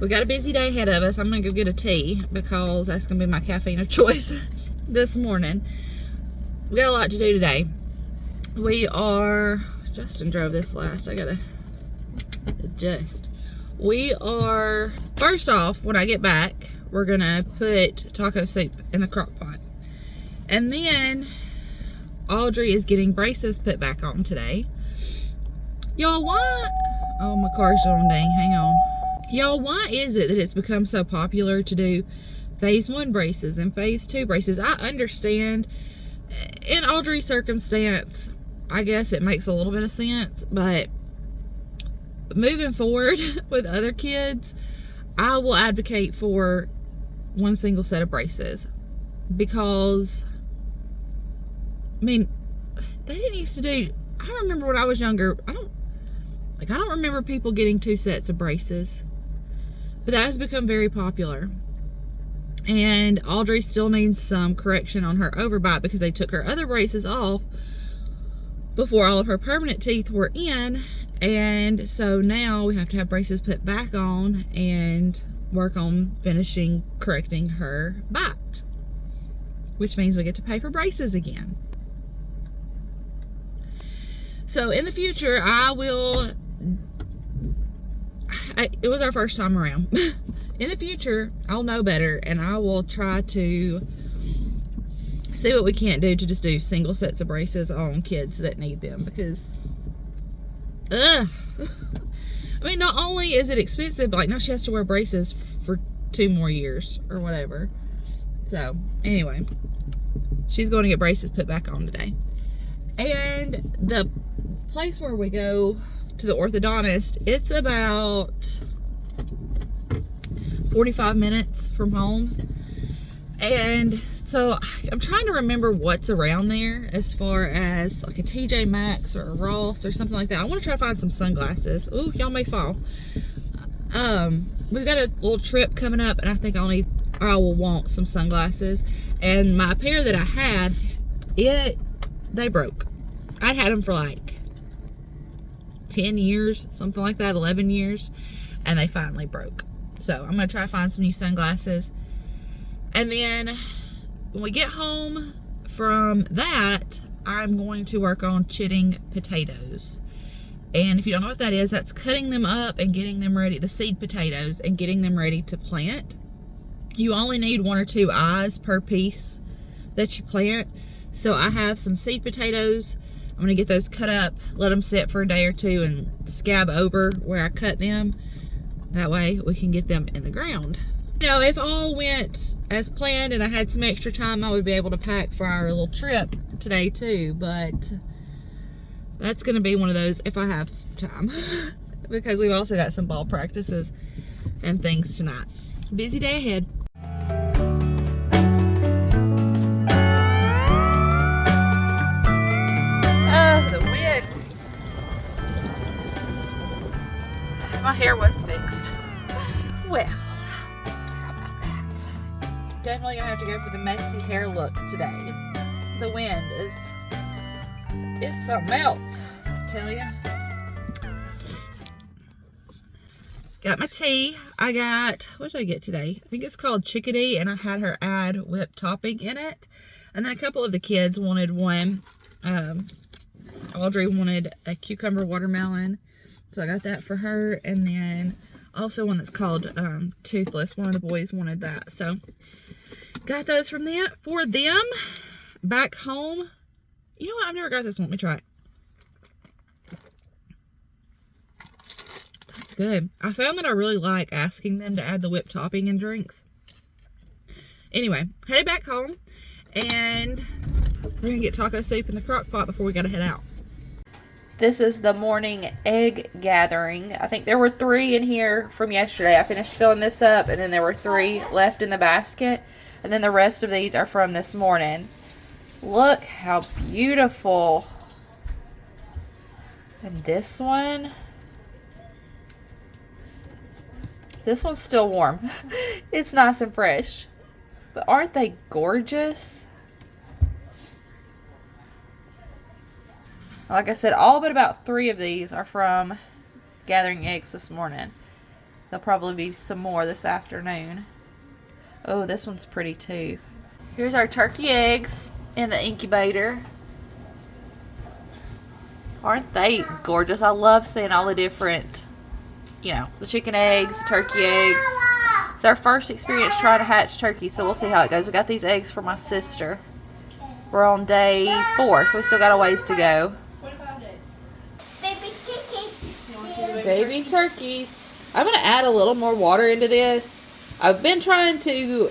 We got a busy day ahead of us. I'm gonna go get a tea because that's gonna be my caffeine of choice this morning. We got a lot to do today. Justin drove this last. I gotta adjust. First off, when I get back, we're gonna put taco soup in the crock pot. And then Audrey is getting braces put back on today. Y'all, why? Oh, my car's on dang. Hang on. Y'all, why is it that it's become so popular to do phase 1 braces and phase 2 braces? I understand in Audrey's circumstance, I guess it makes a little bit of sense, but moving forward with other kids, I will advocate for one single set of braces, because I mean, they didn't used to do, I remember when I was younger, I don't remember people getting 2 sets of braces, but that has become very popular. And Audrey still needs some correction on her overbite because they took her other braces off before all of her permanent teeth were in, and so now we have to have braces put back on and work on correcting her bite, which means we get to pay for braces again. So in the future, it was our first time around. In the future, I'll know better, and I will try to see what we can't do to just do single sets of braces on kids that need them, because I mean, not only is it expensive, but like now she has to wear braces for 2 more years or whatever. So anyway, she's going to get braces put back on today. And the place where we go to the orthodontist, it's about 45 minutes from home. And so I'm trying to remember what's around there as far as like a TJmaxx or a Ross or something like that. I want to try to find some sunglasses. Ooh, y'all may fall. We've got a little trip coming up, and I think I will want some sunglasses. And my pair that I had, they broke. I'd had them for like 10 years, something like that, 11 years, and they finally broke. So I'm gonna try to find some new sunglasses. And then when we get home from that, I'm going to work on chitting potatoes. And if you don't know what that is, that's cutting them up and getting them ready, the seed potatoes, and getting them ready to plant. You only need 1 or 2 eyes per piece that you plant. So I have some seed potatoes. I'm gonna get those cut up, let them sit for a day or 2, and scab over where I cut them. That way we can get them in the ground. You know, if all went as planned and I had some extra time, I would be able to pack for our little trip today too, but that's gonna be one of those if I have time because we've also got some ball practices and things tonight. Busy day ahead. Oh, the wind. My hair was fixed. Well, how about that? Definitely gonna have to go for the messy hair look today. The wind is something else, I tell you. Got my tea. I got, what did I get today? I think it's called Chickadee, and I had her add whipped topping in it. And then a couple of the kids wanted one. Audrey wanted a cucumber watermelon, so I got that for her. And then also one that's called Toothless. One of the boys wanted that, so got those from them for them. Back home, you know what? I've never got this one. Let me try it. That's good. I found that I really like asking them to add the whipped topping in drinks. Anyway, headed back home, and we're gonna get taco soup in the crock pot before we gotta head out. This is the morning egg gathering. I think there were 3 in here from yesterday. I finished filling this up, and then there were 3 left in the basket. And then the rest of these are from this morning. Look how beautiful. And this one's still warm. It's nice and fresh. But aren't they gorgeous? Like I said, all but about 3 of these are from gathering eggs this morning. There'll probably be some more this afternoon. Oh, this one's pretty too. Here's our turkey eggs in the incubator. Aren't they gorgeous? I love seeing all the different, you know, the chicken eggs, the turkey eggs. It's our first experience trying to hatch turkey, so we'll see how it goes. We got these eggs for my sister. We're on day 4, so we still got a ways to go. What about it? Baby turkey. Baby turkeys. I'm going to add a little more water into this. I've been trying to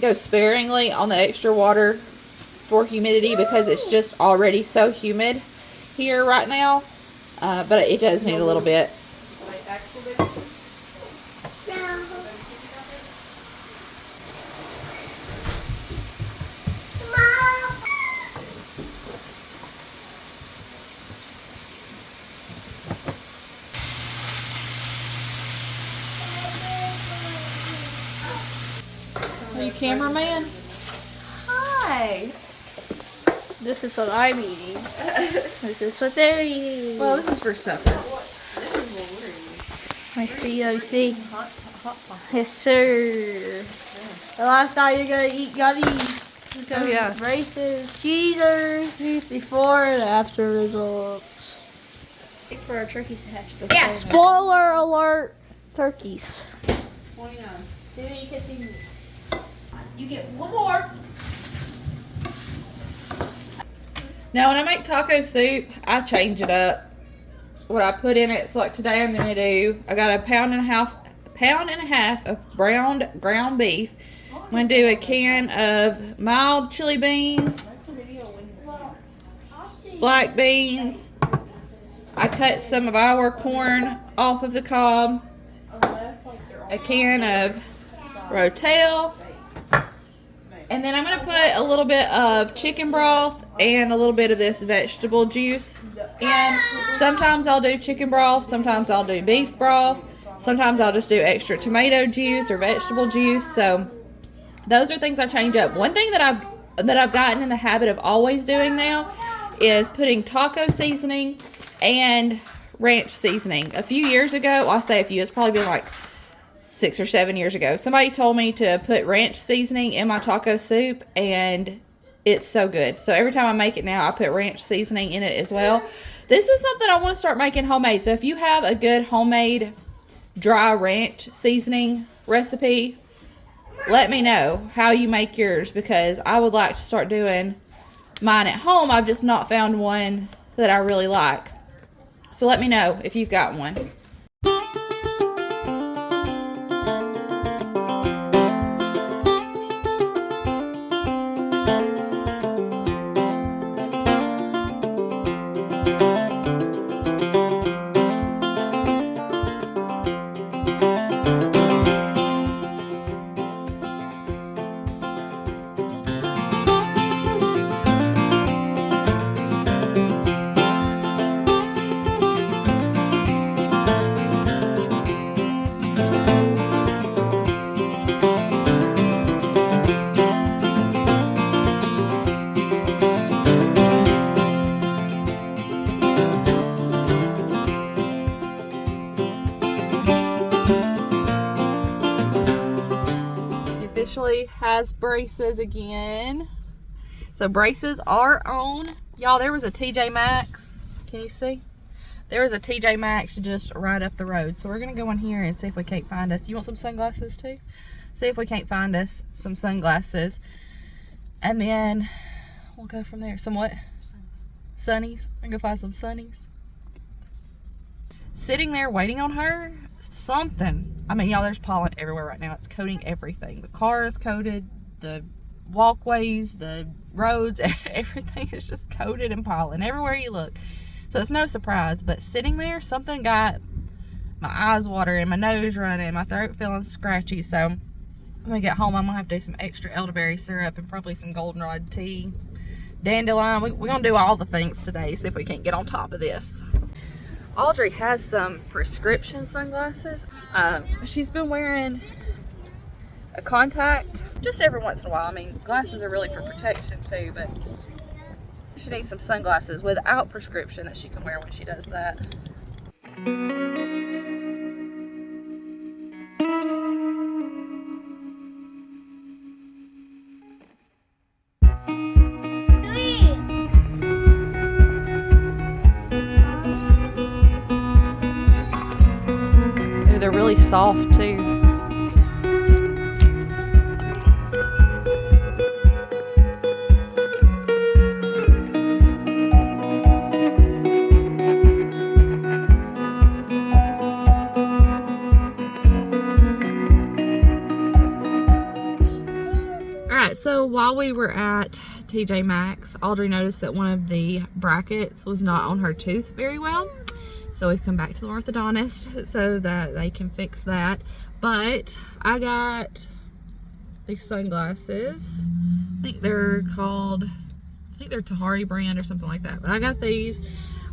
go sparingly on the extra water for humidity because it's just already so humid here right now. But it does need a little bit. Are you cameraman? Hi. This is what I'm eating. This is what they're eating. Well, this is for supper. I see. Yes, sir. The last time you're gonna eat gummies. Oh, yeah. Braces, cheaters, before and after results. For our turkeys to hatch. Yeah. Spoiler alert, turkeys. 29. You get one more. Now, when I make taco soup, I change it up. What I put in it. So, like today, I'm gonna do. I got a pound and a half of browned ground beef. I'm gonna do a can of mild chili beans, black beans. I cut some of our corn off of the cob. A can of rotel. And then I'm going to put a little bit of chicken broth and a little bit of this vegetable juice in. Sometimes I'll do chicken broth. Sometimes I'll do beef broth. Sometimes I'll just do extra tomato juice or vegetable juice. So those are things I change up. One thing that I've gotten in the habit of always doing now is putting taco seasoning and ranch seasoning. A few years ago, well, I say a few, it's probably been like 6 or 7 years ago, somebody told me to put ranch seasoning in my taco soup, and it's so good. So every time I make it now, I put ranch seasoning in it as well. This is something I want to start making homemade. So if you have a good homemade dry ranch seasoning recipe, let me know how you make yours, because I would like to start doing mine at home. I've just not found one that I really like. So let me know if you've got one. Officially has braces again. So braces are on. Y'all, there was a tjmaxx. Can you see? There was a tjmaxx just right up the road. So we're gonna go in here and see if we can't find us. You want some sunglasses too? See if we can't find us some sunglasses. And then we'll go from there. Some what? Sunnies. We're gonna go find some sunnies. Sitting there waiting on her, something. I mean, y'all, there's pollen everywhere right now. It's coating everything. The car is coated, the walkways, the roads, everything is just coated in pollen everywhere you look. So it's no surprise, but sitting there, something got my eyes watering, my nose running, my throat feeling scratchy. So when we get home, I'm gonna have to do some extra elderberry syrup and probably some goldenrod tea, dandelion. We're gonna do all the things today, see if we can't get on top of this. Audrey has some prescription sunglasses. She's been wearing a contact just every once in a while. I mean, glasses are really for protection too, but she needs some sunglasses without prescription that she can wear when she does that. soft too. Alright, so while we were at tjmaxx, Audrey noticed that one of the brackets was not on her tooth very well. So we've come back to the orthodontist so that they can fix that. But I got these sunglasses. I think they're Tahari brand or something like that. But I got these.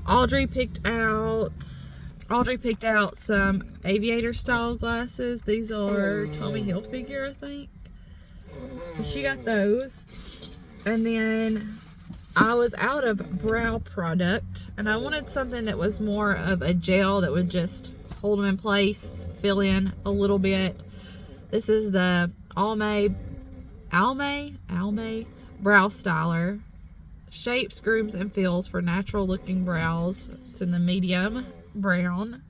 Audrey picked out some aviator style glasses. These are Tommy Hilfiger, I think. So she got those. And then I was out of brow product and I wanted something that was more of a gel that would just hold them in place, fill in a little bit. This is the Almay brow styler. Shapes, grooms, and fills for natural looking brows. It's in the medium brown.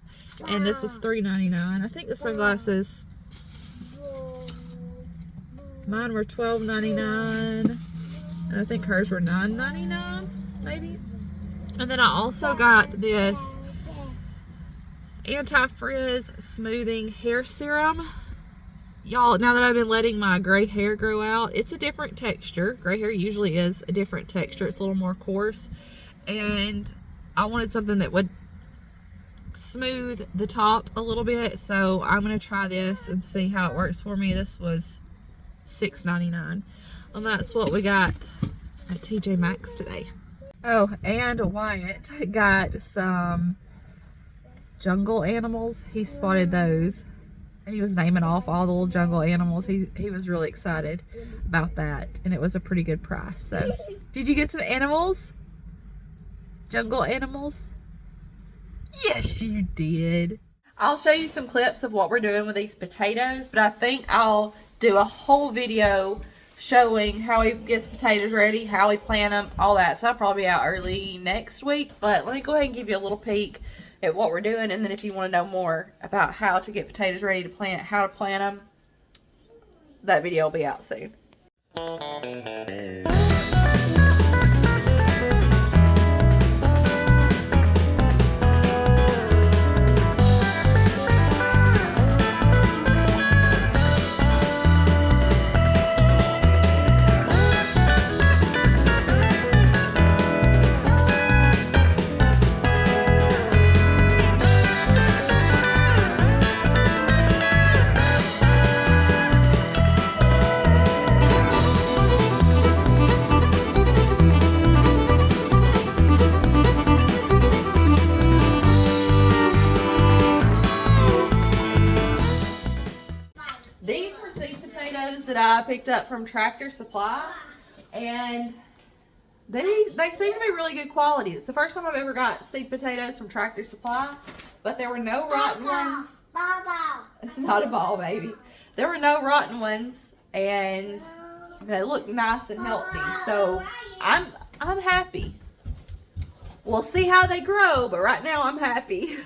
And this was $3.99. I think the sunglasses, mine were $12.99. And I think hers were $9.99, maybe. And then I also got this anti-frizz smoothing hair serum. Y'all, now that I've been letting my gray hair grow out, it's a different texture. Gray hair usually is a different texture. It's a little more coarse. And I wanted something that would smooth the top a little bit. So I'm going to try this and see how it works for me. This was $6.99. And that's what we got at tjmaxx today. Oh, and Wyatt got some jungle animals. He spotted those. And he was naming off all the little jungle animals. He was really excited about that. And it was a pretty good price. So, did you get some animals? Jungle animals? Yes, you did. I'll show you some clips of what we're doing with these potatoes. But I think I'll do a whole video showing how we get the potatoes ready, how we plant them, all that. So I'll probably be out early next week. But let me go ahead and give you a little peek at what we're doing. And then if you want to know more about how to get potatoes ready to plant, how to plant them, that video will be out soon. That I picked up from Tractor Supply, and they seem to be really good quality. It's the first time I've ever got seed potatoes from Tractor Supply, but there were no rotten ones. It's not a ball, baby. There were no rotten ones, and they look nice and healthy. So I'm happy. We'll see how they grow, but right now I'm happy.